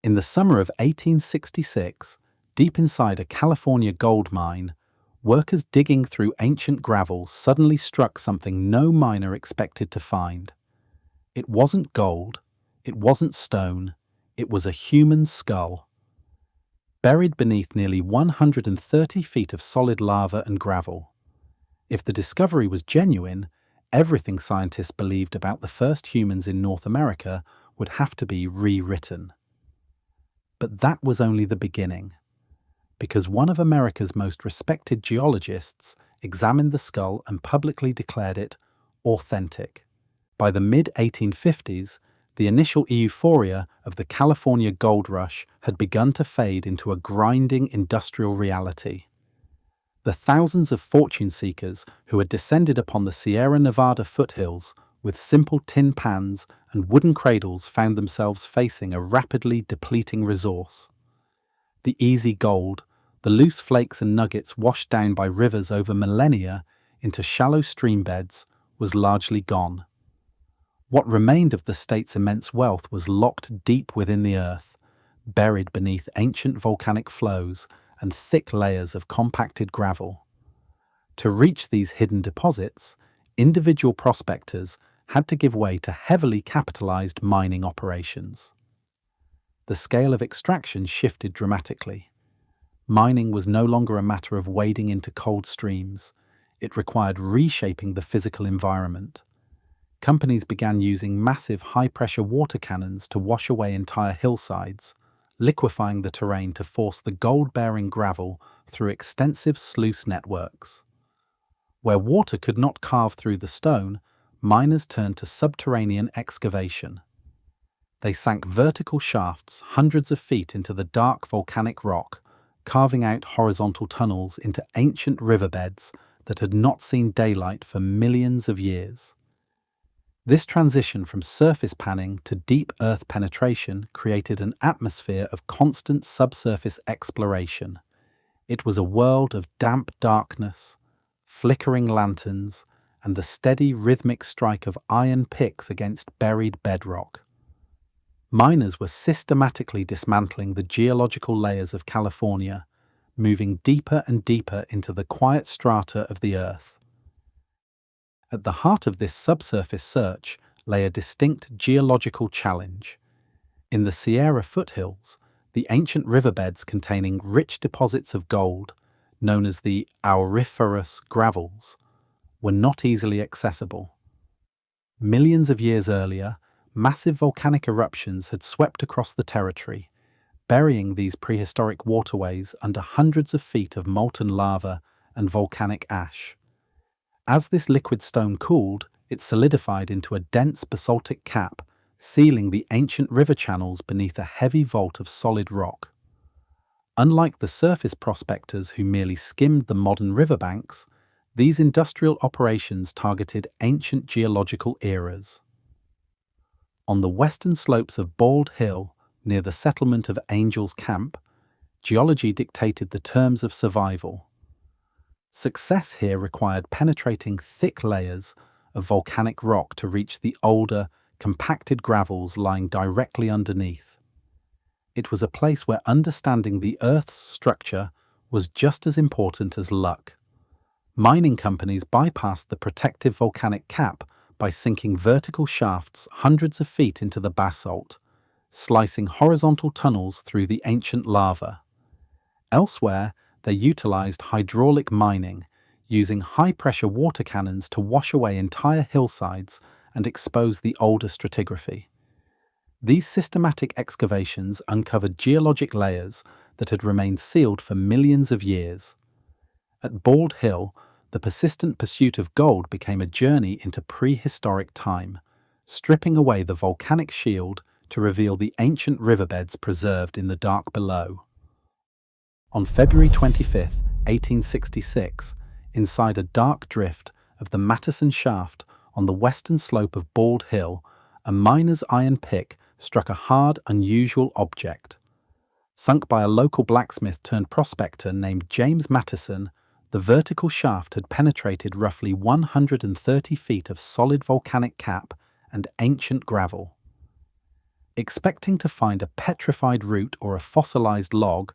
In the summer of 1866, deep inside a California gold mine, workers digging through ancient gravel suddenly struck something no miner expected to find. It wasn't gold, it wasn't stone, it was a human skull. Buried beneath nearly 130 feet of solid lava and gravel. If the discovery was genuine, everything scientists believed about the first humans in North America would have to be rewritten. But that was only the beginning, because one of America's most respected geologists examined the skull and publicly declared it authentic. By the mid-1850s, the initial euphoria of the California gold rush had begun to fade into a grinding industrial reality. The thousands of fortune seekers who had descended upon the Sierra Nevada foothills with simple tin pans and wooden cradles found themselves facing a rapidly depleting resource. The easy gold, the loose flakes and nuggets washed down by rivers over millennia into shallow stream beds, was largely gone. What remained of the state's immense wealth was locked deep within the earth, buried beneath ancient volcanic flows and thick layers of compacted gravel. To reach these hidden deposits, individual prospectors had to give way to heavily capitalized mining operations. The scale of extraction shifted dramatically. Mining was no longer a matter of wading into cold streams. It required reshaping the physical environment. Companies began using massive high-pressure water cannons to wash away entire hillsides, liquefying the terrain to force the gold-bearing gravel through extensive sluice networks. Where water could not carve through the stone, miners turned to subterranean excavation. They sank vertical shafts hundreds of feet into the dark volcanic rock, carving out horizontal tunnels into ancient riverbeds that had not seen daylight for millions of years. This transition from surface panning to deep earth penetration created an atmosphere of constant subsurface exploration. It was a world of damp darkness, flickering lanterns, and the steady rhythmic strike of iron picks against buried bedrock. Miners were systematically dismantling the geological layers of California, moving deeper and deeper into the quiet strata of the earth. At the heart of this subsurface search lay a distinct geological challenge. In the Sierra foothills, the ancient riverbeds containing rich deposits of gold, known as the auriferous gravels, were not easily accessible. Millions of years earlier, massive volcanic eruptions had swept across the territory, burying these prehistoric waterways under hundreds of feet of molten lava and volcanic ash. As this liquid stone cooled, it solidified into a dense basaltic cap, sealing the ancient river channels beneath a heavy vault of solid rock. Unlike the surface prospectors who merely skimmed the modern riverbanks, these industrial operations targeted ancient geological eras. On the western slopes of Bald Hill, near the settlement of Angels Camp, geology dictated the terms of survival. Success here required penetrating thick layers of volcanic rock to reach the older, compacted gravels lying directly underneath. It was a place where understanding the Earth's structure was just as important as luck. Mining companies bypassed the protective volcanic cap by sinking vertical shafts hundreds of feet into the basalt, slicing horizontal tunnels through the ancient lava. Elsewhere, they utilized hydraulic mining, using high-pressure water cannons to wash away entire hillsides and expose the older stratigraphy. These systematic excavations uncovered geologic layers that had remained sealed for millions of years. At Bald Hill, the persistent pursuit of gold became a journey into prehistoric time, stripping away the volcanic shield to reveal the ancient riverbeds preserved in the dark below. On February 25, 1866, inside a dark drift of the Mattison Shaft on the western slope of Bald Hill, a miner's iron pick struck a hard, unusual object. Sunk by a local blacksmith turned prospector named James Mattison, the vertical shaft had penetrated roughly 130 feet of solid volcanic cap and ancient gravel. Expecting to find a petrified root or a fossilized log,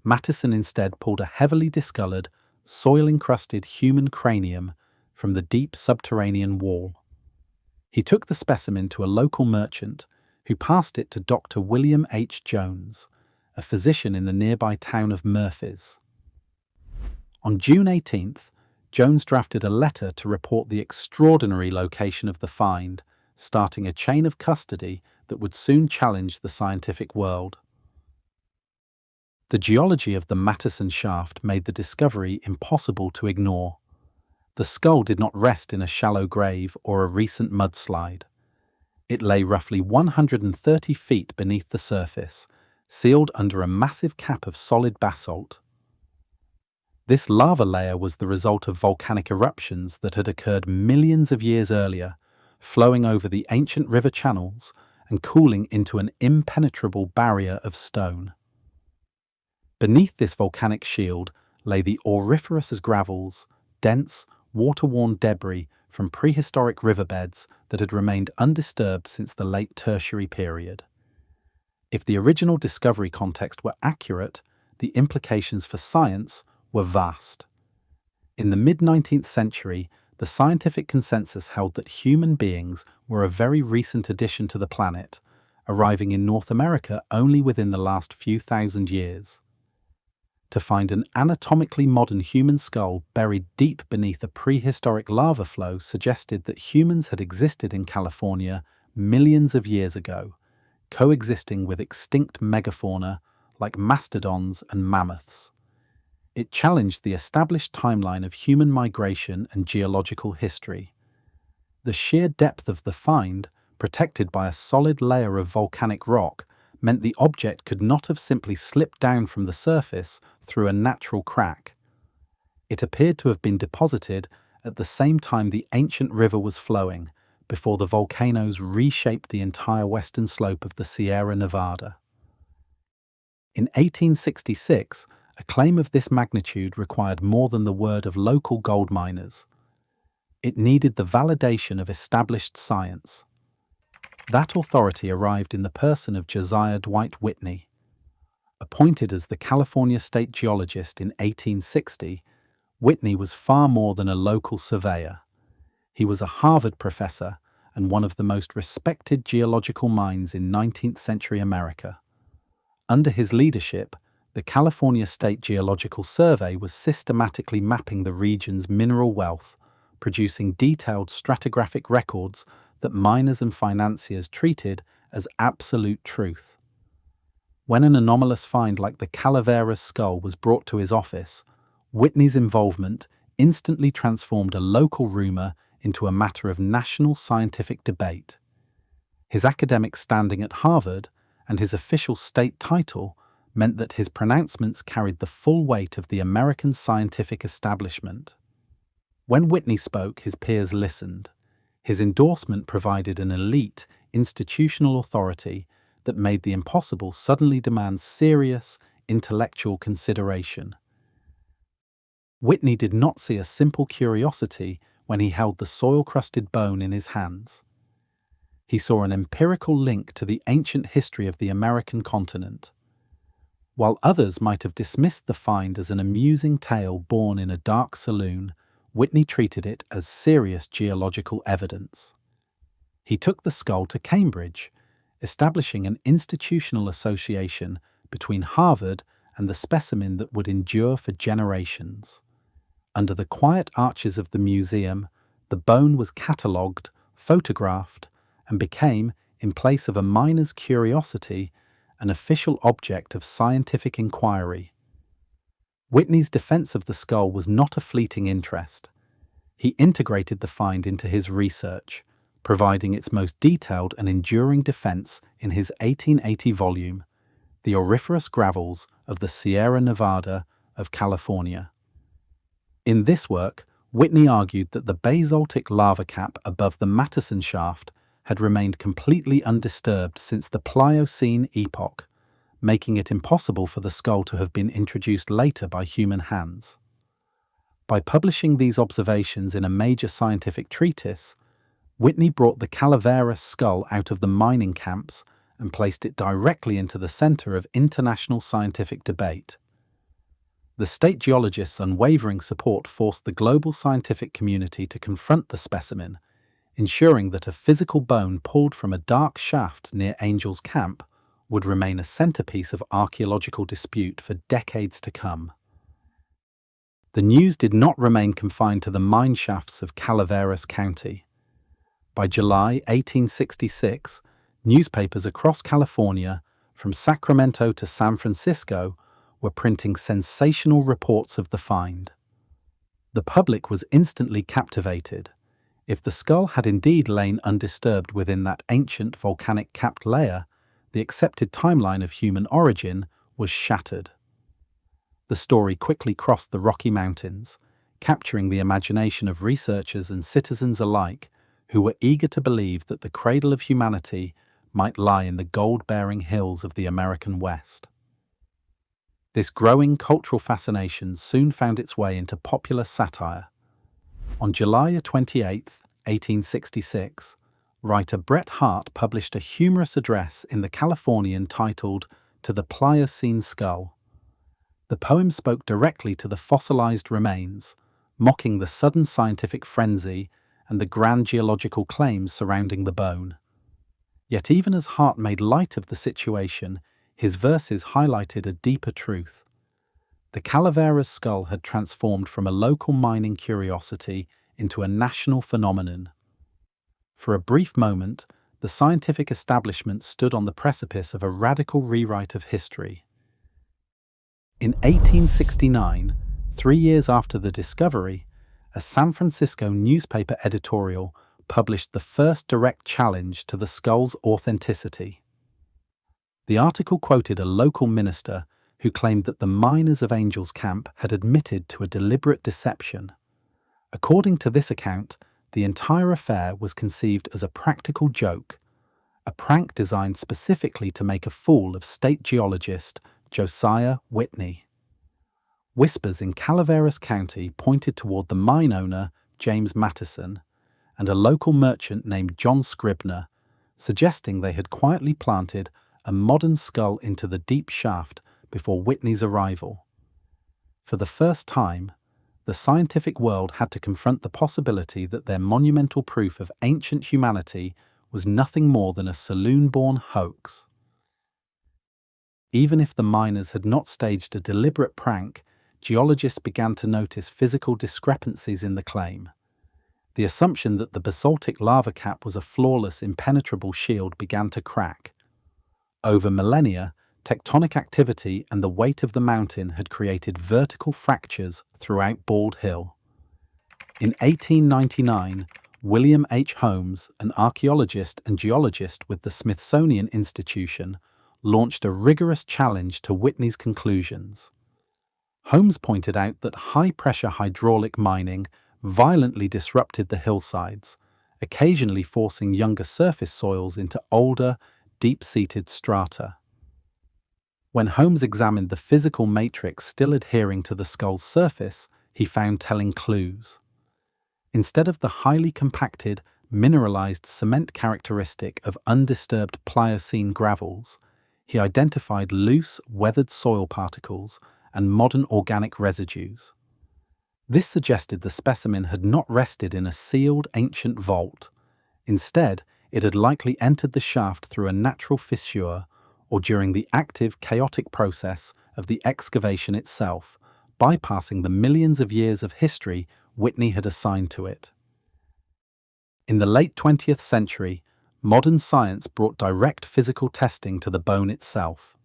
Matheson instead pulled a heavily discolored, soil-encrusted human cranium from the deep subterranean wall. He took the specimen to a local merchant, who passed it to Dr. William H. Jones, a physician in the nearby town of Murphys. On June 18th, Jones drafted a letter to report the extraordinary location of the find, starting a chain of custody that would soon challenge the scientific world. The geology of the Matheson shaft made the discovery impossible to ignore. The skull did not rest in a shallow grave or a recent mudslide. It lay roughly 130 feet beneath the surface, sealed under a massive cap of solid basalt. This lava layer was the result of volcanic eruptions that had occurred millions of years earlier, flowing over the ancient river channels and cooling into an impenetrable barrier of stone. Beneath this volcanic shield lay the auriferous as gravels, dense, water-worn debris from prehistoric riverbeds that had remained undisturbed since the late Tertiary period. If the original discovery context were accurate, the implications for science were vast. In the mid-19th century, the scientific consensus held that human beings were a very recent addition to the planet, arriving in North America only within the last few thousand years. To find an anatomically modern human skull buried deep beneath a prehistoric lava flow suggested that humans had existed in California millions of years ago, coexisting with extinct megafauna like mastodons and mammoths. It challenged the established timeline of human migration and geological history. The sheer depth of the find, protected by a solid layer of volcanic rock, meant the object could not have simply slipped down from the surface through a natural crack. It appeared to have been deposited at the same time the ancient river was flowing, before the volcanoes reshaped the entire western slope of the Sierra Nevada. In 1866, a claim of this magnitude required more than the word of local gold miners. It needed the validation of established science. That authority arrived in the person of Josiah Dwight Whitney. Appointed as the California state geologist in 1860, Whitney was far more than a local surveyor. He was a Harvard professor and one of the most respected geological minds in 19th century America. Under his leadership, the California State Geological Survey was systematically mapping the region's mineral wealth, producing detailed stratigraphic records that miners and financiers treated as absolute truth. When an anomalous find like the Calavera's skull was brought to his office, Whitney's involvement instantly transformed a local rumor into a matter of national scientific debate. His academic standing at Harvard and his official state title meant that his pronouncements carried the full weight of the American scientific establishment. When Whitney spoke, his peers listened. His endorsement provided an elite, institutional authority that made the impossible suddenly demand serious, intellectual consideration. Whitney did not see a simple curiosity when he held the soil-crusted bone in his hands. He saw an empirical link to the ancient history of the American continent. While others might have dismissed the find as an amusing tale born in a dark saloon, Whitney treated it as serious geological evidence. He took the skull to Cambridge, establishing an institutional association between Harvard and the specimen that would endure for generations. Under the quiet arches of the museum, the bone was catalogued, photographed, and became, in place of a miner's curiosity, an official object of scientific inquiry. Whitney's defense of the skull was not a fleeting interest. He integrated the find into his research, providing its most detailed and enduring defense in his 1880 volume, The Auriferous Gravels of the Sierra Nevada of California. In this work, Whitney argued that the basaltic lava cap above the Matheson shaft had remained completely undisturbed since the Pliocene epoch, making it impossible for the skull to have been introduced later by human hands. By publishing these observations in a major scientific treatise, Whitney brought the Calaveras skull out of the mining camps and placed it directly into the center of international scientific debate. The state geologists' unwavering support forced the global scientific community to confront the specimen, ensuring that a physical bone pulled from a dark shaft near Angel's Camp would remain a centerpiece of archaeological dispute for decades to come. The news did not remain confined to the mine shafts of Calaveras County. By July 1866, newspapers across California, from Sacramento to San Francisco, were printing sensational reports of the find. The public was instantly captivated. If the skull had indeed lain undisturbed within that ancient volcanic capped layer, the accepted timeline of human origin was shattered. The story quickly crossed the Rocky Mountains, capturing the imagination of researchers and citizens alike who were eager to believe that the cradle of humanity might lie in the gold-bearing hills of the American West. This growing cultural fascination soon found its way into popular satire. On July 28, 1866, writer Bret Harte published a humorous address in the Californian titled "To the Pliocene Skull." The poem spoke directly to the fossilized remains, mocking the sudden scientific frenzy and the grand geological claims surrounding the bone. Yet even as Harte made light of the situation, his verses highlighted a deeper truth. The Calaveras skull had transformed from a local mining curiosity into a national phenomenon. For a brief moment, the scientific establishment stood on the precipice of a radical rewrite of history. In 1869, 3 years after the discovery, a San Francisco newspaper editorial published the first direct challenge to the skull's authenticity. The article quoted a local minister who claimed that the miners of Angel's Camp had admitted to a deliberate deception. According to this account, the entire affair was conceived as a practical joke, a prank designed specifically to make a fool of state geologist Josiah Whitney. Whispers in Calaveras County pointed toward the mine owner, James Mattison, and a local merchant named John Scribner, suggesting they had quietly planted a modern skull into the deep shaft before Whitney's arrival. For the first time, the scientific world had to confront the possibility that their monumental proof of ancient humanity was nothing more than a saloon-born hoax. Even if the miners had not staged a deliberate prank, geologists began to notice physical discrepancies in the claim. The assumption that the basaltic lava cap was a flawless, impenetrable shield began to crack. Over millennia, tectonic activity and the weight of the mountain had created vertical fractures throughout Bald Hill. In 1899, William H. Holmes, an archaeologist and geologist with the Smithsonian Institution, launched a rigorous challenge to Whitney's conclusions. Holmes pointed out that high-pressure hydraulic mining violently disrupted the hillsides, occasionally forcing younger surface soils into older, deep-seated strata. When Holmes examined the physical matrix still adhering to the skull's surface, he found telling clues. Instead of the highly compacted, mineralized cement characteristic of undisturbed Pliocene gravels, he identified loose, weathered soil particles and modern organic residues. This suggested the specimen had not rested in a sealed ancient vault. Instead, it had likely entered the shaft through a natural fissure or during the active, chaotic process of the excavation itself, bypassing the millions of years of history Whitney had assigned to it. In the late 20th century, modern science brought direct physical testing to the bone itself.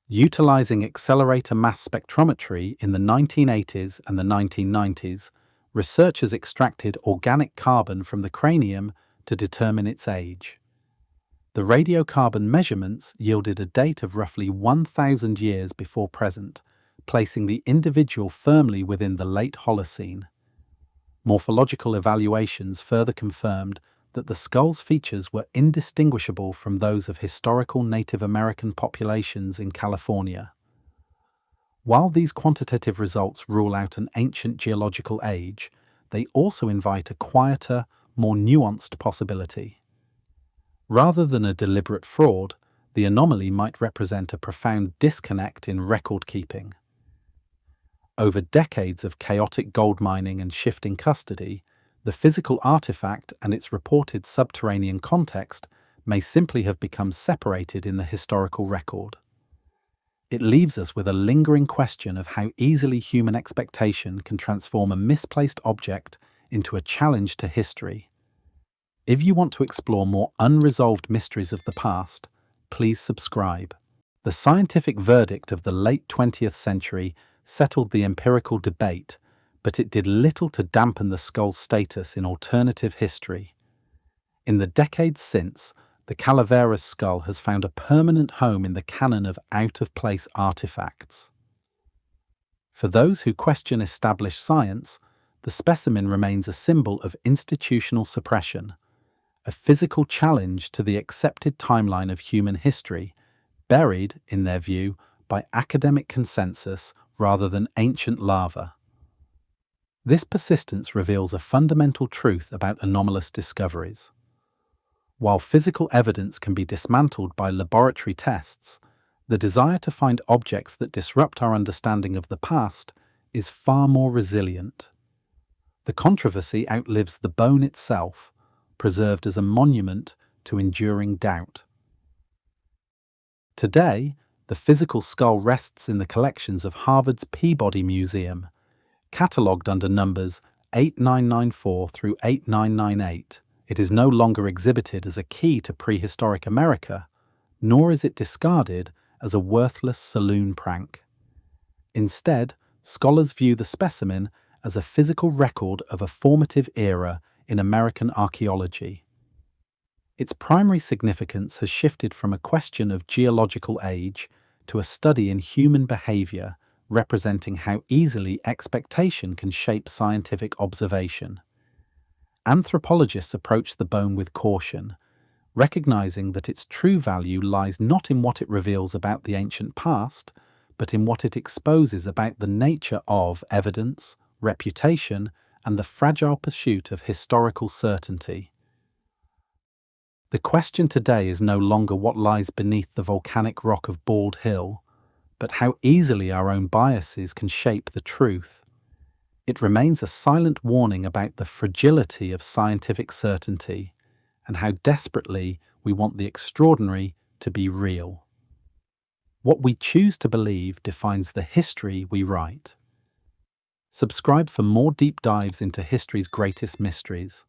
Utilizing accelerator mass spectrometry in the 1980s and the 1990s, researchers extracted organic carbon from the cranium to determine its age. The radiocarbon measurements yielded a date of roughly 1,000 years before present, placing the individual firmly within the late Holocene. Morphological evaluations further confirmed that the skull's features were indistinguishable from those of historical Native American populations in California. While these quantitative results rule out an ancient geological age, they also invite a quieter, more nuanced possibility. Rather than a deliberate fraud, the anomaly might represent a profound disconnect in record keeping. Over decades of chaotic gold mining and shifting custody, the physical artifact and its reported subterranean context may simply have become separated in the historical record. It leaves us with a lingering question of how easily human expectation can transform a misplaced object into a challenge to history. If you want to explore more unresolved mysteries of the past, please subscribe. The scientific verdict of the late 20th century settled the empirical debate, but it did little to dampen the skull's status in alternative history. In the decades since, the Calaveras skull has found a permanent home in the canon of out-of-place artifacts. For those who question established science, the specimen remains a symbol of institutional suppression, a physical challenge to the accepted timeline of human history, buried, in their view, by academic consensus rather than ancient lava. This persistence reveals a fundamental truth about anomalous discoveries. While physical evidence can be dismantled by laboratory tests, the desire to find objects that disrupt our understanding of the past is far more resilient. The controversy outlives the bone itself, preserved as a monument to enduring doubt. Today, the physical skull rests in the collections of Harvard's Peabody Museum, catalogued under numbers 8994 through 8998. It is no longer exhibited as a key to prehistoric America, nor is it discarded as a worthless saloon prank. Instead, scholars view the specimen as a physical record of a formative era in American archaeology. Its primary significance has shifted from a question of geological age to a study in human behavior, representing how easily expectation can shape scientific observation. Anthropologists approach the bone with caution, recognizing that its true value lies not in what it reveals about the ancient past, but in what it exposes about the nature of evidence, reputation, and the fragile pursuit of historical certainty. The question today is no longer what lies beneath the volcanic rock of Bald Hill, but how easily our own biases can shape the truth. It remains a silent warning about the fragility of scientific certainty and how desperately we want the extraordinary to be real. What we choose to believe defines the history we write. Subscribe for more deep dives into history's greatest mysteries.